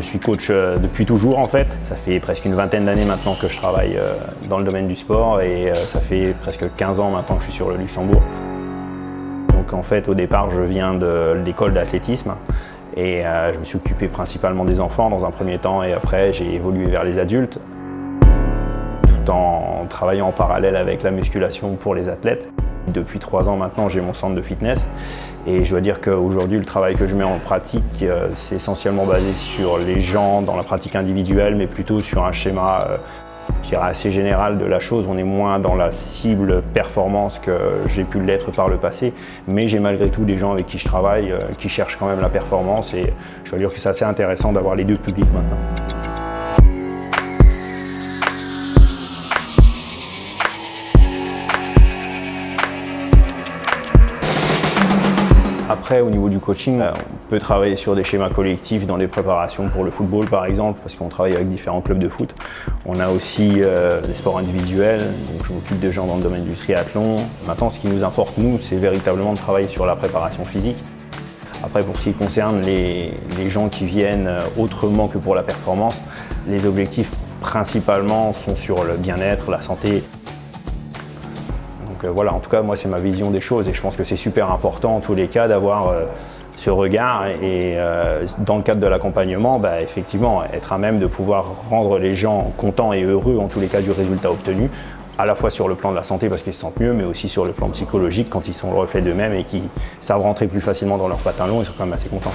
suis coach depuis toujours en fait. Ça fait presque une vingtaine d'années maintenant que je travaille dans le domaine du sport et ça fait presque 15 ans maintenant que je suis sur le Luxembourg. Donc en fait au départ je viens de l'école d'athlétisme et je me suis occupé principalement des enfants dans un premier temps et après j'ai évolué vers les adultes tout en travaillant en parallèle avec la musculation pour les athlètes. Depuis 3 ans maintenant, j'ai mon centre de fitness et je dois dire qu'aujourd'hui, le travail que je mets en pratique, c'est essentiellement basé sur les gens dans la pratique individuelle, mais plutôt sur un schéma je dirais assez général de la chose. On est moins dans la cible performance que j'ai pu l'être par le passé, mais j'ai malgré tout des gens avec qui je travaille qui cherchent quand même la performance et je dois dire que c'est assez intéressant d'avoir les deux publics maintenant. Après, au niveau du coaching, on peut travailler sur des schémas collectifs dans les préparations pour le football par exemple, parce qu'on travaille avec différents clubs de foot. On a aussi des sports individuels, donc je m'occupe de gens dans le domaine du triathlon. Maintenant, ce qui nous importe, nous, c'est véritablement de travailler sur la préparation physique. Après, pour ce qui concerne les gens qui viennent autrement que pour la performance, les objectifs principalement sont sur le bien-être, la santé. Voilà, en tout cas, moi, c'est ma vision des choses et je pense que c'est super important en tous les cas d'avoir ce regard et dans le cadre de l'accompagnement, effectivement, être à même de pouvoir rendre les gens contents et heureux en tous les cas du résultat obtenu, à la fois sur le plan de la santé parce qu'ils se sentent mieux, mais aussi sur le plan psychologique quand ils sont le reflet d'eux-mêmes et qu'ils savent rentrer plus facilement dans leur patin long, ils sont quand même assez contents.